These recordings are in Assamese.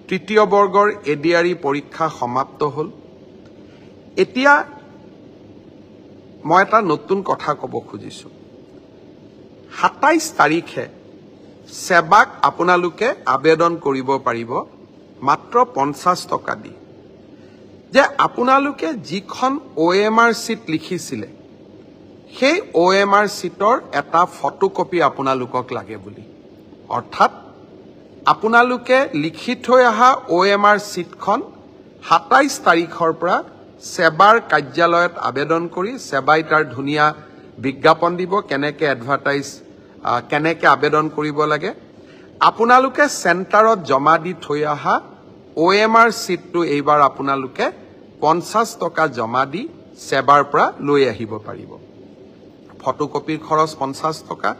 তৃতীয় বৰ্গৰ এডিআৰই পৰীক্ষা সমাপ্ত হ'ল এতিয়া মই এটা নতুন কথা ক'ব খুজিছো 27 তাৰিখে সেৱাক আপোনালোকে আবেদন কৰিব পাৰিব মাত্ৰ 50 টকা দি যে আপোনালোকে যিখন OMR শীট লিখিছিলে সেই OMR শীটৰ এটা ফটোকপি আপোনালোকক লাগে বুলি অৰ্থাৎ আপোনালোকে লিখি থৈ অহা OMR শীটখন 27 তাৰিখৰ পৰা সেৱাৰ কাৰ্যালয়ত আবেদন কৰি সেৱাই তাৰ ধুনীয়া বিজ্ঞাপন দিব কেনেকে এডভাৰটাইজ কেনেকে আবেদন কৰিব লাগে আপোনালোকে চেণ্টাৰত জমা দি থৈ অহা OMR শীটটো এইবাৰ আপোনালোকে 50 টকা জমা দি সেৱাৰ পৰা লৈ আহিব পাৰিব ফটোকপিৰ খৰচ 50 টকা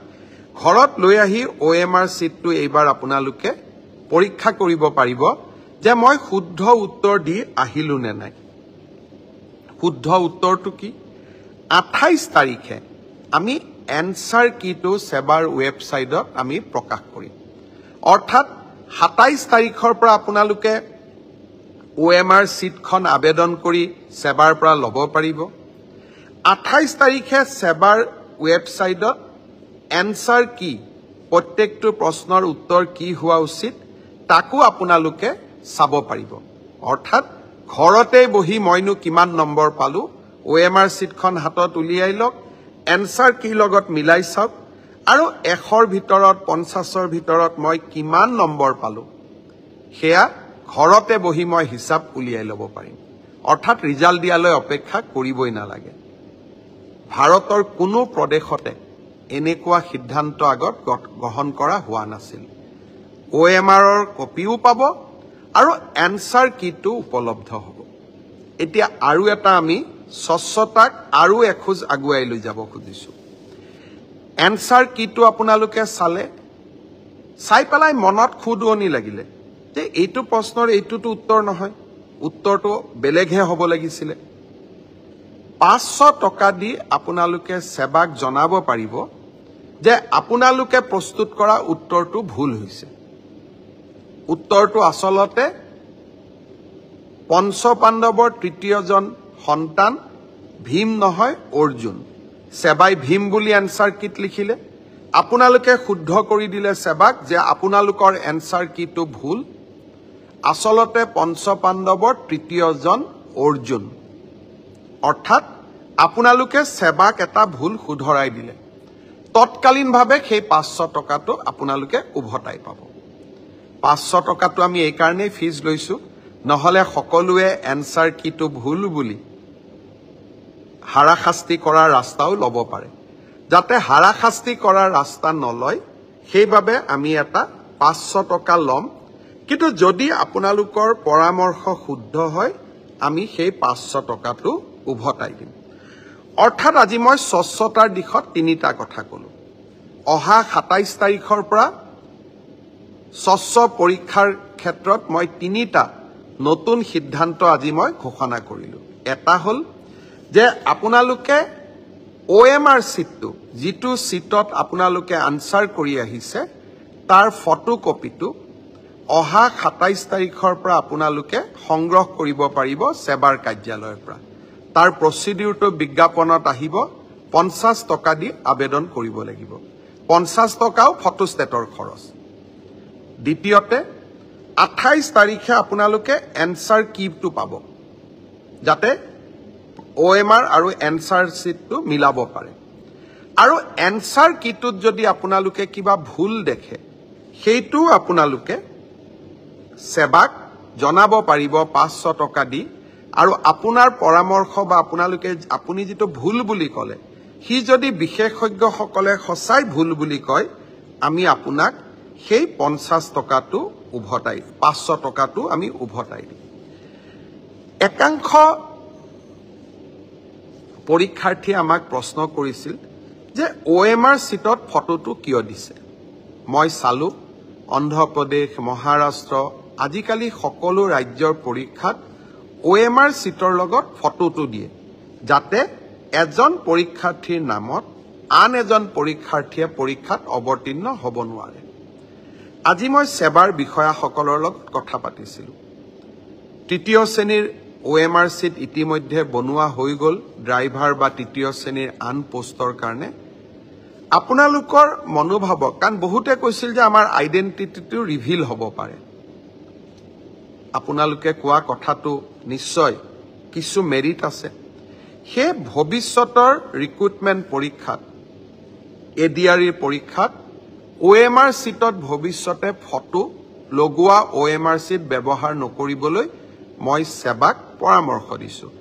ঘৰত লৈ আহি OMR শীটটো এইবাৰ আপোনালোকে পৰীক্ষা কৰিব পাৰিব যে মই শুদ্ধ উত্তৰ দি আহিলো নে নাই শুদ্ধ উত্তৰটো কি 28 তাৰিখে আমি এনসাৰ কিটো সেৱাৰ ওয়েবসাইটত আমি প্ৰকাশ কৰিম অৰ্থাৎ 27 তাৰিখৰ পৰা আপোনালোকে OMR শীটখন আবেদন কৰি সেৱাৰ পৰা ল'ব পাৰিব 28 তাৰিখে সেৱাৰ ওয়েবসাইটত এনসাৰ কি প্ৰত্যেকটো প্ৰশ্নৰ উত্তৰ কি হোৱা উচিত তাকো আপোনালোকে চাব পাৰিব অৰ্থাৎ ঘৰতে বহি মইনো কিমান নম্বৰ পালো OMR শীটখন হাতত উলিয়াই লওক এনসাৰ কি লগত মিলাই চাওক আৰু 100ৰ ভিতৰত 50ৰ ভিতৰত মই কিমান নম্বৰ পালো হেয়া ঘৰতে বহি মই হিসাব উলিয়াই ল'ব পাৰিম অৰ্থাৎ ৰিজাল্ট দিয়ালৈ অপেক্ষা কৰিবই নালাগে ভাৰতৰ কোনো প্ৰদেশতে এনেকুৱা সিদ্ধান্ত আগত গ্ৰহণ কৰা হোৱা নাছিল OMRৰ কপিও পাব আৰু এনসাৰ কিটো উপলব্ধ হ'ব এতিয়া আৰু এটা আমি স্বচ্ছতাক আৰু এখোজ আগুৱাই লৈ যাব খুজিছো এনসাৰ কিটো আপোনালোকে চাই পেলাই মনত খুদুৱনি লাগিলে যে এইটো প্ৰশ্নৰ এইটোটো উত্তৰ নহয় উত্তৰটো বেলেগহে হ'ব লাগিছিল 500 টকা দি আপোনালোকে সেৱাক জনাব পাৰিব যে আপোনালোকে প্ৰস্তুত কৰা উত্তৰটো ভুল হৈছে উত্তৰটো আসলতে পঞ্চপাণ্ডৱৰ তৃতীয়জন সন্তান ভীম নহয় অৰ্জুন সেৱাই ভীম বুলি এনসাৰ কিট লিখিলে আপোনালোকে শুদ্ধ কৰি দিলে সেৱাক যে আপোনালোকৰ এনসাৰ কিটো ভুল আসলতে পঞ্চপাণ্ডৱৰ তৃতীয়জন অৰ্জুন অৰ্থাৎ আপোনালোকে সেৱাক এটা ভুল শুধৰাই দিলে তৎকালীনভাৱে সেই 500 টকাটো আপোনালোকে উভতাই পাব 500 টকাটো আমি এই কাৰণে ফিজ লৈছো নহলে সকলোৱে এনসাৰ কিটো ভুল বুলি হাৰাশাস্তি কৰাৰ ৰাস্তাও ল'ব পাৰে যাতে হাৰাশাস্তি কৰাৰ ৰাস্তা নলয় সেইভাবে আমি এটা 500 টকা লম কিন্তু যদি আপোনালোকৰ পৰামৰ্শ শুদ্ধ হয় আমি সেই 500 টকাটো উভতাই দিম অৰ্থাৎ আজি মই স্বচ্ছতাৰ দিশত তিনিটা কথা কলো অহা 27 তাৰিখৰ পৰা স্বচ্ছ পৰীক্ষাৰ ক্ষেত্ৰত মই তিনিটা নতুন সিদ্ধান্ত আজি মই ঘোষণা কৰিলো এটা হল যে আপোনালোকে OMR শীটটো যিটো শীটত আপোনালোকে আনসাৰ কৰি আহিছে তাৰ ফটোকপিটো অহা 27 তাৰিখৰ পৰা আপোনালোকে সংগ্ৰহ কৰিব পাৰিব সেৱাৰ কাৰ্যালয়ৰ পৰা তাৰ প্ৰচিডিউৰটো বিজ্ঞাপনত আহিব 50 টকা দি আবেদন কৰিব লাগিব 50 টকাও ফটোষ্টেটৰ খৰচ দ্বিতীয়তে 28 তাৰিখে আপোনালোকে এনসাৰ কিটো পাব যাতে OMR আৰু এনসাৰ শীটটো মিলাব পাৰে আৰু এনসাৰ কিটোত যদি আপোনালোকে কিবা ভুল দেখে সেইটো আপোনালোকে সেৱাক জনাব পাৰিব 500 টকা দি আৰু আপোনাৰ পৰামৰ্শ বা আপুনি যেটো ভুল বুলি কলে হি যদি বিশেষজ্ঞসকলে সঁচাই ভুল বুলি কয় আমি আপোনাক সেই 50 টকাটো উভতাই 500 টকাটো আমি উভতাই দিম একাংশ পৰীক্ষাৰ্থী আমাক প্ৰশ্ন কৰিছিল যে OMR শীটত ফটোটো কিয় দিছে মই চালু অন্ধ্ৰপ্ৰদেশ মহাৰাষ্ট্ৰ আজিকালি সকলো ৰাজ্যৰ পৰীক্ষাত OMR শীটৰ লগত ফটোটো দিয়ে যাতে এজন পৰীক্ষাৰ্থীৰ নামত আন এজন পৰীক্ষাৰ্থীয়ে পৰীক্ষাত অৱতীৰ্ণ হ'ব নোৱাৰে আজি মই সেৱাৰ বিষয়াসকলৰ লগত কথা পাতিছিলোঁ। তৃতীয় শ্ৰেণীৰ OMR চিট ইতিমধ্যে বনোৱা হৈ গ'ল ড্ৰাইভাৰ বা তৃতীয় শ্ৰেণীৰ আন পোষ্টৰ কাৰণে। আপোনালোকৰ মনোভাৱক, কাৰণ বহুতে কৈছিল যে আমাৰ আইডেণ্টিটিটো ৰিভিল হ'ব পাৰে। আপোনালোকে কোৱা কথাটো নিশ্চয় কিছু মেৰিট আছে। সেই ভৱিষ্যতৰ ৰিক্ৰুটমেণ্ট পৰীক্ষাত, ADRE পৰীক্ষাত OMR চিটত ভৱিষ্যতে ফটো লগোৱা OMR চিট ব্যৱহাৰ নকৰিবলৈ মই সেৱাক পৰামৰ্শ দিছোঁ।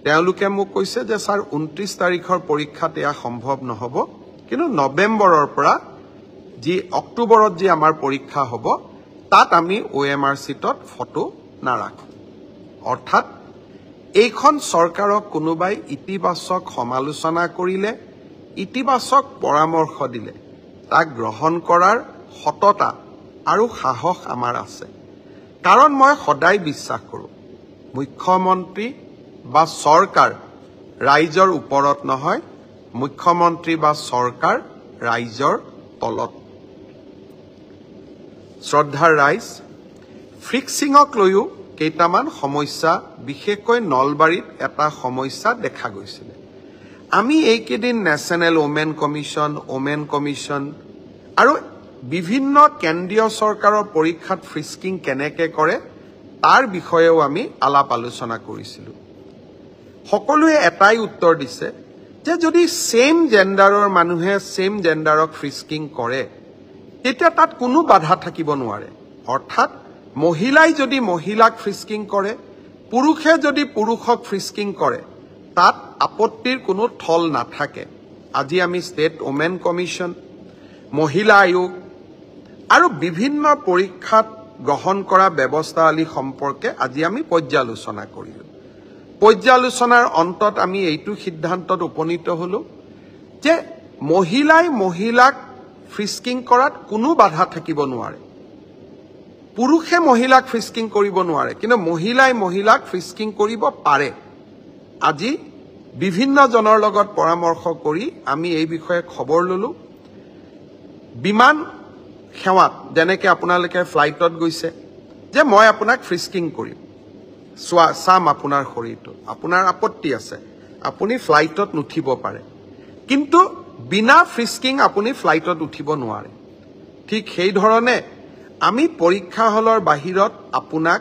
তেওঁলোকে মোক কৈছে যে ছাৰ 29 তাৰিখৰ পৰীক্ষাত এয়া সম্ভৱ নহ'ব, কিন্তু নৱেম্বৰৰ পৰা যি অক্টোবৰত যি আমাৰ পৰীক্ষা হ'ব তাত আমি OMR চিটত ফটো নাৰাখোঁ। অৰ্থাৎ এইখন চৰকাৰক কোনোবাই ইতিবাচক সমালোচনা কৰিলে, ইতিবাচক পৰামৰ্শ দিলে তাক গ্ৰহণ কৰাৰ সততা আৰু সাহস আমাৰ আছে। কাৰণ মই সদায় বিশ্বাস কৰোঁ মুখ্যমন্ত্ৰী বা চৰকাৰ ৰাইজৰ ওপৰত নহয়, মুখ্যমন্ত্ৰী বা চৰকাৰ ৰাইজৰ তলত। শ্ৰদ্ধাৰ ৰাইজ, ফিক্সিঙক লৈও কেইটামান সমস্যা, বিশেষকৈ নলবাৰীত এটা সমস্যা দেখা গৈছিলে। আমি এইকেইদিন নেশ্যনেল ওমেন কমিশ্যন আৰু বিভিন্ন কেন্দ্ৰীয় চৰকাৰৰ পৰীক্ষাত ফ্ৰিস্কিং কেনেকৈ কৰে তাৰ বিষয়েও আমি আলাপ আলোচনা কৰিছিলোঁ। সকলোৱে এটাই উত্তৰ দিছে যে যদি সেম জেণ্ডাৰৰ মানুহে সেম জেণ্ডাৰক ফ্ৰিস্কিং কৰে তেতিয়া তাত কোনো বাধা থাকিব নোৱাৰে। অৰ্থাৎ মহিলাই যদি মহিলাক ফ্ৰিস্কিং কৰে, পুৰুষে যদি পুৰুষক ফ্ৰিস্কিং কৰে, তাত আপত্তিৰ কোনো থল নাথাকে। আজি আমি ষ্টেট ওমেন কমিশ্যন, মহিলা আয়োগ আৰু বিভিন্ন পৰীক্ষাত গ্ৰহণ কৰা ব্যৱস্থাৱলী সম্পৰ্কে আজি আমি পৰ্যালোচনা কৰিলোঁ। পৰ্যালোচনাৰ অন্তত আমি এইটো সিদ্ধান্তত উপনীত হলোঁ যে মহিলাই মহিলাক ফ্ৰিস্কিং কৰাত কোনো বাধা থাকিব নোৱাৰে। পুৰুষে মহিলাক ফ্ৰিস্কিং কৰিব নোৱাৰে, কিন্তু মহিলাই মহিলাক ফ্ৰিস্কিং কৰিব পাৰে। আজি বিভিন্নজনৰ লগত পৰামৰ্শ কৰি আমি এই বিষয়ে খবৰ ল'লোঁ। বিমান সেৱাত যেনেকৈ আপোনালোকে ফ্লাইটত গৈছে যে মই আপোনাক ফ্ৰিস্কিং কৰিম, চাম আপোনাৰ শৰীৰটো, আপোনাৰ আপত্তি আছে, আপুনি ফ্লাইটত নুঠিব পাৰে, কিন্তু বিনা ফ্ৰিস্কিং আপুনি ফ্লাইটত উঠিব নোৱাৰে। ঠিক সেইধৰণে আমি পৰীক্ষা হলৰ বাহিৰত আপোনাক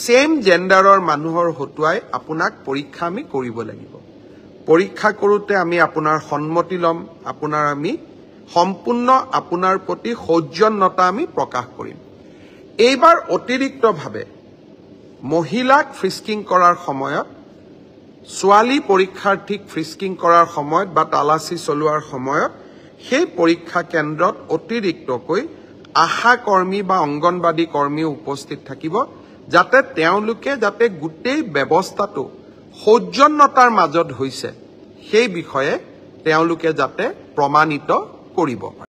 সেম জেণ্ডাৰৰ মানুহৰ হতুৱাই আপোনাক পৰীক্ষা আমি কৰিব লাগিব। পৰীক্ষা কৰোঁতে আমি আপোনাৰ সন্মতি ল'ম, আমি সম্পূৰ্ণ আপোনাৰ প্ৰতি সৌজন্যতা আমি প্ৰকাশ কৰিম। এইবাৰ অতিৰিক্তভাৱে মহিলাক ফ্ৰিস্কিং কৰাৰ সময়ত, ছোৱালী পৰীক্ষাৰ্থীক ফ্ৰিস্কিং কৰাৰ সময়ত বা তালাচী চলোৱাৰ সময়ত সেই পৰীক্ষা কেন্দ্ৰত অতিৰিক্তকৈ আশা কৰ্মী বা অংগনবাদী কৰ্মী উপস্থিত থাকিব, যাতে গোটেই ব্যৱস্থাটো সৌজন্যতাৰ মাজত হৈছে সেই বিষয়ে তেওঁলোকে যাতে প্ৰমাণিত কৰিব পাৰে।